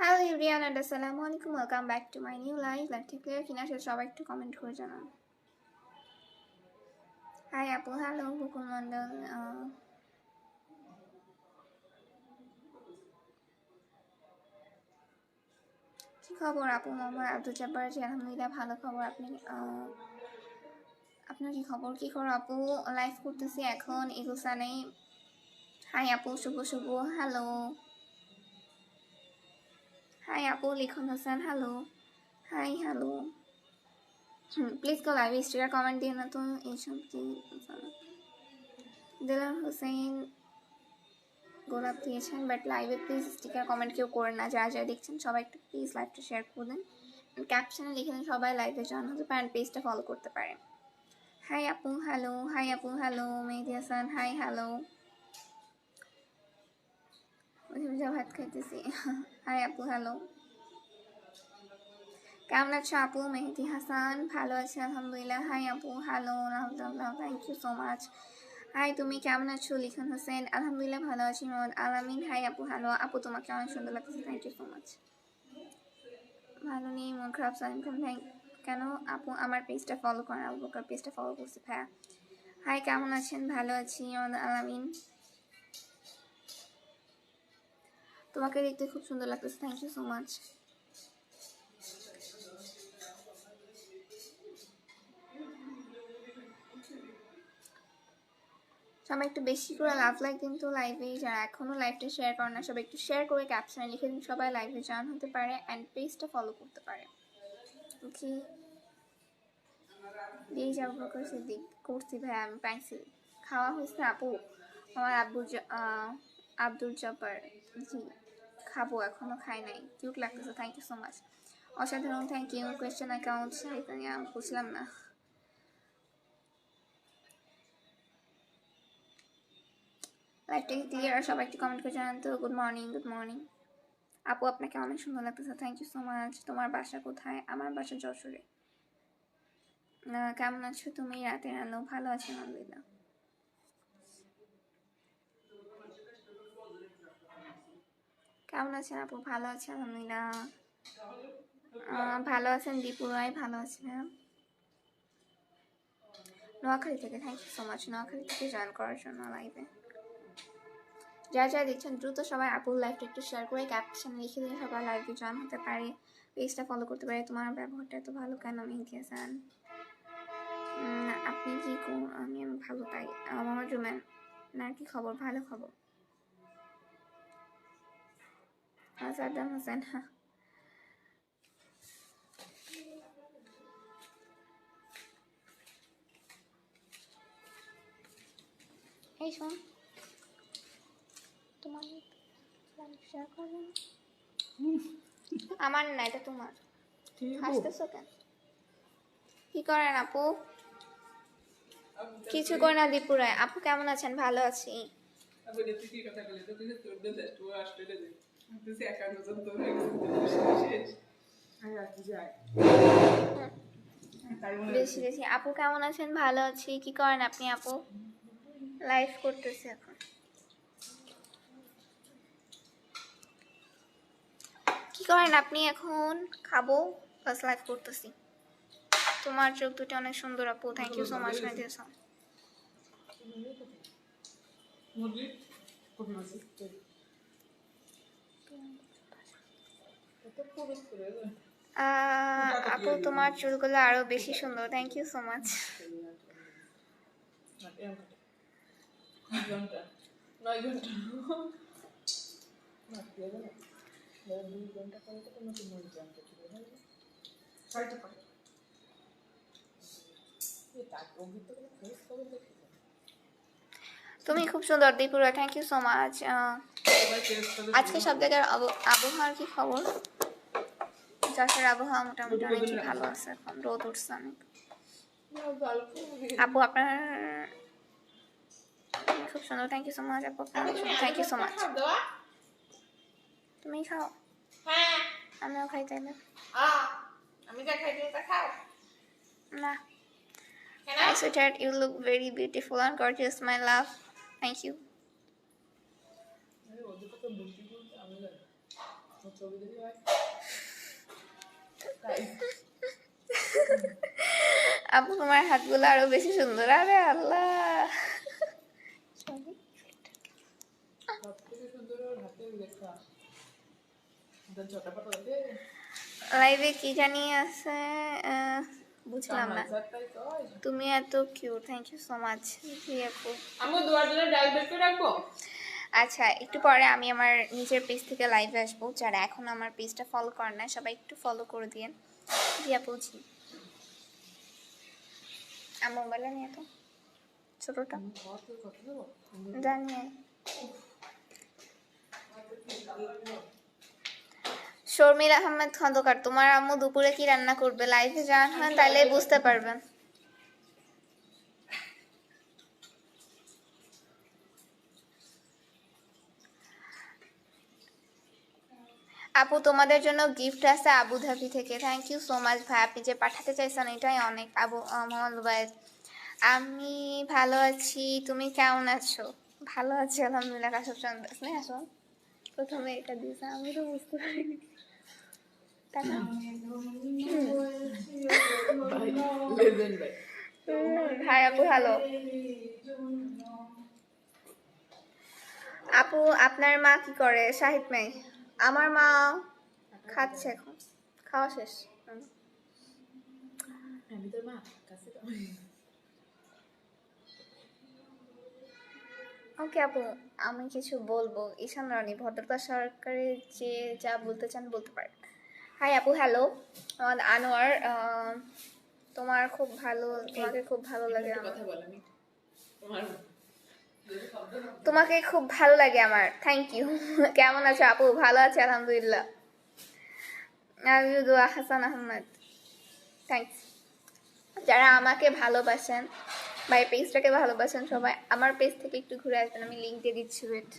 Hello everyone and আসসালামু আলাইকুম, welcome back to my new live. লাইভটি ক্লিয়ার কিনা সেটা সবাই একটু কমেন্ট করে জানান। হাই আপু, হ্যালো বকুল মন্ডল। কি খবর আপু? মোহাম্মদ আব্দুল জব্বার জি, আলহামদুলিল্লাহ ভালো খবর। আপনার কি খবর? কি করো আপু? লাইভ করতেছি এখন ইগুসা নেই। হাই আপু, শুভ শুভ হ্যালো। হাই আপু লিখন Hossain hello. Hi hello. Please কেউ লাইভ স্টিকার কমেন্ট দিয়ে না তো, এইসব কি দিলার হোসেন গোলাপ দিয়েছেন, বাট লাইভে প্লিজ স্টিকার কমেন্ট কেউ করেন না। যারা যারা দেখছেন সবাই একটু প্লিজ লাইভটা শেয়ার করে দেন, ক্যাপশনে লিখে দেন সবাই লাইভে জয়েন হতে পারেন, পেজটা ফলো করতে পারেন। হাই আপু হ্যালো, হাই আপু hello, Mehedi Hasan hi hello. বুঝে ভাত খাইতেছি। হাই আপু হ্যালো, কেমন আছো আপু? মেহেদি হাসান ভালো আছে আলহামদুলিল্লাহ। হাই আপু হ্যালো, আলহামদুলিল্লাহ, thank you so much. Hi তুমি কেমন আছো? লিখন হোসেন আলহামদুলিল্লাহ ভালো আছি। মোহাম্মদ আলামিন হাই আপু হ্যালো। আপু তোমাকে অনেক সুন্দর লাগতেছে, থ্যাংক ইউ সো মাচ। ভালো নেই, মন খারাপ। সালাম কেন আপু? আমার পেজটা ফলো করেন, আবু বকর পেজটা ফলো করছি ভাইয়া। হাই কেমন আছেন? ভালো আছি আলামিন, তোমাকে দেখতে খুব সুন্দর লাগতেছে, থ্যাংক ইউ সো মাচ। সবাই একটু বেশি করে লাভ লাইক দিন তো লাইভে। যারা এখনও লাইভটা শেয়ার করেন না সবাই একটু শেয়ার করে ক্যাপশনে লিখে দিন সবাই লাইভে জয়েন হতে পারে অ্যান্ড পেজটা ফলো করতে পারে। ওকে, দিয়ে যাবো বকর সিদ্দিক করছি ভাইয়া, আমি পাইছি। খাওয়া হয়েছে আপু? আমার আব্দুল জব্বার জি, খাবো, এখনো খাই নাই। কিউট লাগতেছে, থ্যাংক ইউ সো মাচ। অসাধারণ, থ্যাংক ইউ। কোয়েশ্চেন অ্যাকাউন্ট বুঝলাম না। লাইভটা ক্লিয়ার? সবাই একটু কমেন্ট করে জানান তো। গুড মর্নিং, গুড মর্নিং আপু, আপনাকে অনেক সুন্দর লাগতেছে, থ্যাংক ইউ সো মাচ। তোমার বাসা কোথায়? আমার বাসা যশোরে। কেমন আছো তুমি? রাতের আলো ভালো আছি আলহামদুলিল্লাহ। কেমন আছেন আপু? ভালো আছি আলহামদুলিল্লাহ। ভালো আছেন দীপু রায়? ভালো আছি ম্যাম। নোয়াখালী থেকে, thank you so much Noakhali থেকে জয়েন করার জন্য লাইভে। যারা যারা দেখছেন দ্রুত সবাই আপুর লাইভটা একটু শেয়ার করে ক্যাপশনে লিখে দিয়ে সবাই লাইভে জয়েন হতে পারে, পেজটা ফলো করতে পারে। তোমার ব্যবহারটা এত ভালো কেন মেহেদি হাসান? আপনি কি আমি ভালো পাই। আমার রুমেন না, কি খবর? ভালো খবর। সাদ্দাম হোসেন, হ্যাঁ এই শোন, তোমার শেয়ার করবেন? আমার না, এটা তোমার। হাসতেছো কেন? কি করেন আপু? কিছু করে না দীপু রায়। আপু কেমন আছেন? ভালো আছি। বেশি বেশি। আপু কেমন আছেন? ভালো আছি। কি করেন আপনি আপু? লাইভ করতেছি এখন। কি করেন আপনি এখন? খাবো প্লাস লাইভ করতেছি। তোমার চোখ দুটো অনেক সুন্দর আপু, thank you so much Mehedi Hasan. আপু তোমার চুলগুলো আরো বেশি সুন্দর, থ্যাংক ইউ সো মাচ। তুমি খুব সুন্দর দীপুরা, থ্যাংক ইউ সো মাচ। আজকে সব জায়গার আবহাওয়ার কি খবর? যশোর আবহাওয়া মোটামুটি অনেক ভালো আছে, এখন রোদ উঠছে অনেক। আপু আপনার খুব সুন্দর, থ্যাংক ইউ সো মাচ আপু, থ্যাংক ইউ সো মাচ। তুমি খাও? হ্যাঁ আমিও খাই তাইলে। আমি যা খাই তুমি তা খাও না? Hi sweetheart, you look very beautiful and gorgeous, my love. Thank you. আপু তোমার হাতগুলো আরো বেশি সুন্দর। আরে আল্লাহ, লাইভে কি জানি আছে, বুঝলাম না। তুমি এত cute, thank you so much আপু। আচ্ছা, একটু পরে আমি আমার নিজের পেজ থেকে লাইভে আসবো। যারা এখন আমার পেজটা ফলো করেন না সবাই একটু ফলো করে দিন। জি আপু, জি। আমার মোবাইলে নিয়ে তো ছোটটা জানি। শর্মিলা আহমেদ খন্দকার, তোমার আম্মু দুপুরে কি রান্না করবে? লাইভে যান হয় তাহলে বুঝতে পারবেন। আপু তোমাদের জন্য গিফট আছে আবুধাবি থেকে। থ্যাংক ইউ সো মাচ ভাই, আপনি যে পাঠাতে চাইছেন এটাই অনেক। আবু মোহাম্মদ ভাই, আমি ভালো আছি, তুমি কেমন আছো? ভালো আছি আলহামদুলিল্লাহ। কাশব চন্দ্র স্নেহ আসো, প্রথমে এটা দিয়েছে আমি তো বুঝতে পারিনি। ভাই আপু হ্যালো। আপু আপনার মা কি করে? শাহিদ মেয়ে, আমার মা খাচ্ছে এখন, খাওয়া শেষ। ওকে আপু, আমি কিছু বলবো। ঈশান রানী, ভদ্রতা সরকারে যে যা বলতে চান বলতে পারেন। হাই আপু হ্যালো। আনোয়ার, তোমার খুব ভালো, তোমাকে খুব ভালো লাগে আমার। তোমাকে খুব ভালো লাগে আমার। Thank you. কেমন আছো আপু? ভালো আছে আলহামদুলিল্লাহ। দোয়া হাসান আহমেদ, থ্যাংকস। যারা আমাকে ভালোবাসেন বা এই পেজটাকে ভালোবাসেন সবাই আমার পেজ থেকে একটু ঘুরে আসবেন, আমি লিঙ্ক দিয়ে দিচ্ছি। ওয়েট।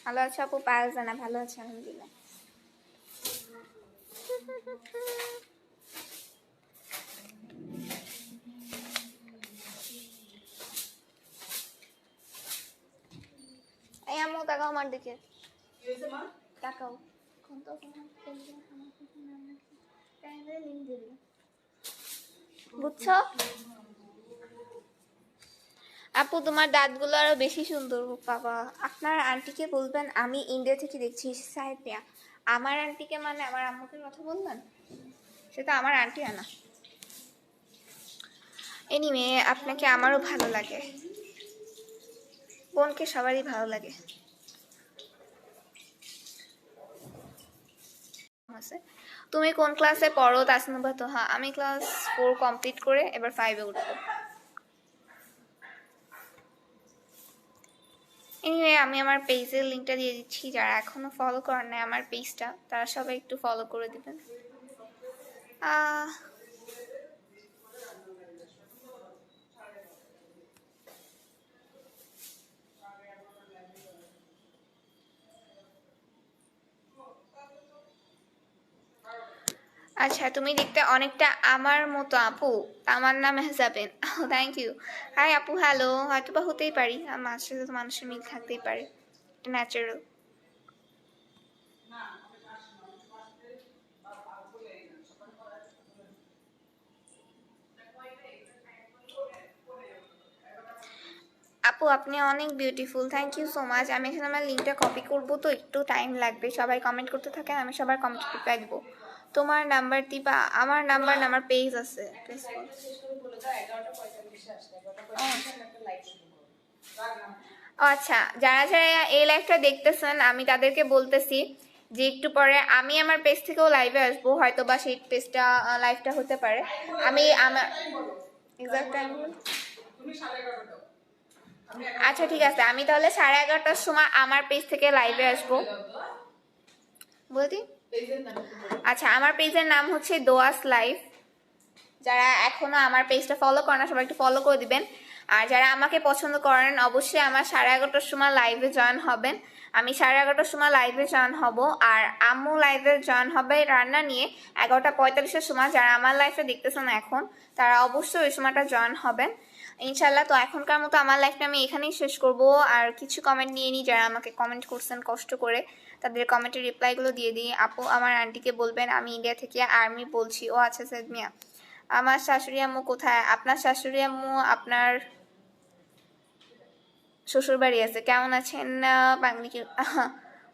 ভালো আছো আপু? পায়েল জানা, ভালো আছে আলহামদুলিল্লাহ। এই আম্মু তাকাও আমার দিকে, তাকাও। বুঝছো আপু? তোমার দাঁতগুলো আরো বেশি সুন্দর বাবা। আপনার আন্টিকে বলবেন আমি ইন্ডিয়া থেকে দেখছি। সাহেব মিয়া, আমার আন্টিকে মানে আমার আম্মুকে কথা বলবেন, সেটা আমার আন্টি আনা। এনিওয়ে, আপনাকে আমারও ভালো লাগে, বোনকে সবারই ভালো লাগে। তুমি কোন ক্লাসে পড়ো তাসনুভা? তো হ্যাঁ, আমি ক্লাস 4 কমপ্লিট করে এবার 5-এ উঠবো। এনিওয়ে, আমি আমার পেজের লিঙ্কটা দিয়ে দিচ্ছি। যারা এখনো ফলো করেন নাই আমার পেজটা, তারা সবাই একটু ফলো করে দিবেন। আচ্ছা, তুমি দেখতে অনেকটা আমার মতো আপু। আমার নাম মেহজাবিন। Thank you. হাই আপু হ্যালো। হয়তো বা হতেই পারি, আমার সাথে তো মানুষের মিল থাকতেই পারে, ন্যাচারাল। আপু আপনি অনেক beautiful, thank you so much. আমি এখানে আমার লিঙ্কটা কপি করবো, তো একটু টাইম লাগবে। সবাই কমেন্ট করতে থাকেন, আমি সবার কমেন্ট রিপ্লাই দিব। তোমার নাম্বার দিবা? আমার নাম্বার না, আমার পেজ আছে। আচ্ছা, যারা যারা এই লাইভটা দেখতেছেন আমি তাদেরকে বলতেছি যে একটু পরে আমি আমার পেজ থেকেও লাইভে আসবো, হয়তো বা সেই পেজটা লাইভটা হতে পারে। আমি আমার এক্সাক্ট টাইম, আচ্ছা ঠিক আছে, আমি তাহলে 11:30টার সময় আমার পেজ থেকে লাইভে আসবো। বলতি আচ্ছা, আমার পেজের নাম হচ্ছে দোয়াস লাইভ। যারা এখনো আমার পেজটা ফলো করেন না সবাই একটু ফলো করে দিবেন। আর যারা আমাকে পছন্দ করেন অবশ্যই আমার 11:30টার সময় লাইভে জয়েন হবেন। আমি 11:30টার সময় লাইভে জয়েন হব। আর আম্মু লাইভে জয়েন হবে রান্না নিয়ে 11:45-এর সময়। যারা আমার লাইভে দেখতেছেন এখন তারা অবশ্যই ওই সময়টা জয়েন হবেন। ইনশাল্লাহ। তো এখনকার মতো আমার লাইফটা আমি এখানেই শেষ করব। আর কিছু কমেন্ট নিয়ে নিই, যারা আমাকে কমেন্ট করছেন কষ্ট করে, তাদের কমেন্টের রিপ্লাইগুলো দিয়ে দিই। আপু আমার আন্টিকে বলবেন আমি ইন্ডিয়া থেকে আর্মি বলছি। ও আচ্ছা সৈয়দ মিয়া। আমার শাশুড়ি আম্মু কোথায়? আপনার শাশুড়ি আম্মু আপনার শ্বশুর বাড়ি আছে। কেমন আছেন বাঙালি?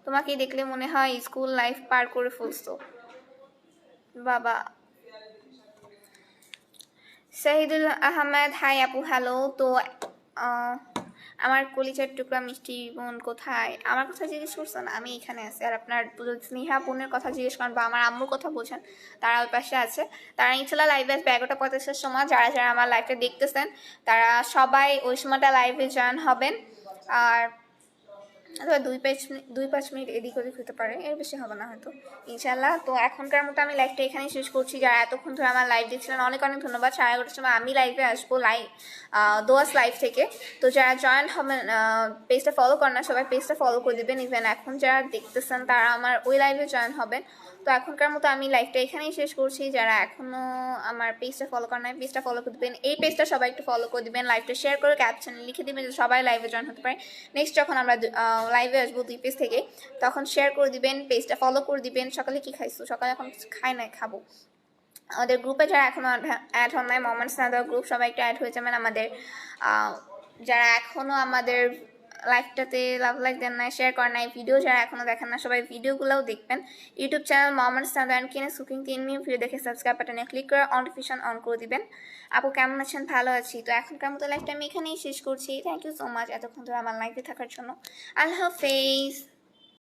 তোমাকে দেখলে মনে হয় স্কুল লাইফ পার করে ফেলছো বাবা। শাহিদুল আহমেদ হাই আপু হ্যালো। তো আমার কলিজার টুকরা মিষ্টি বোন কোথায়? আমার কথা জিজ্ঞেস করছেন? আমি এখানে আছি। আর আপনার স্নেহা বোনের কথা জিজ্ঞেস করেন বা আমার আম্মুর কথা বোঝেন, তারা ওই পাশে আছে। তারা ইনশাল্লাহ লাইভে আসবে 11:45-এর সময়। যারা যারা আমার লাইভটা দেখতেছেন তারা সবাই ওই সময়টা লাইভে জয়েন হবেন। আর অথবা 2-5 মিনিট এদিক ওদিক হতে পারে, এর বেশি হবে না হয়তো, ইনশাল্লাহ। তো এখনকার মতো আমি লাইভটা এখানেই শেষ করছি। যারা এতক্ষণ ধরে আমার লাইভ দেখছিলেন অনেক অনেক ধন্যবাদ। 11:30-টার সময় আমি লাইভে আসবো, দোয়াস লাইভ থেকে। তো যারা জয়েন হবেন, পেজটা ফলো করেন না, সবাই পেজটা ফলো করে দেবেন। ইভেন এখন যারা দেখতেছেন তারা আমার ওই লাইভে জয়েন হবেন। তো এখনকার মতো আমি লাইভটা এখানেই শেষ করছি। যারা এখনও আমার পেজটা ফলো করেন নাই, পেজটা ফলো করে দেবেন। এই পেজটা সবাই একটু ফলো করে দেবেন, লাইভটা শেয়ার করে ক্যাপশন লিখে দেবেন যে সবাই লাইভে জয়েন হতে পারে। নেক্সট যখন আমরা লাইভে আসবো 2 পেজ থেকে, তখন শেয়ার করে দিবেন, পেজটা ফলো করে দিবেন। সকালে কি খাইছো? সকালে এখন কিছু খাই নাই, খাবো। আমাদের গ্রুপে যারা এখনো অ্যাড হন নাই, মোহাম্মদ সানাদা গ্রুপ, সবাই একটু অ্যাড হয়ে যাবেন। আমাদের যারা এখনো আমাদের লাইভটাতে লাভ লাইক দেন নাই, শেয়ার করেন নাই, ভিডিও যারা এখনো দেখেন না, সবাই ভিডিওগুলোও দেখবেন। YouTube channel Mohammad Sanada and কিনেস কুকিং 3 মিনিট ভিডিও দেখে সাবস্ক্রাইব বাটনে ক্লিক করে নোটিফিকেশন অন করে দিবেন। আপু কেমন আছেন? ভালো আছি। তো এখনকার মতো লাইভটা আমি এখানেই শেষ করছি। থ্যাংক ইউ সো মাচ এতক্ষণ ধরে আমার লাইভে থাকার জন্য। আল্লাহ হাফেজ।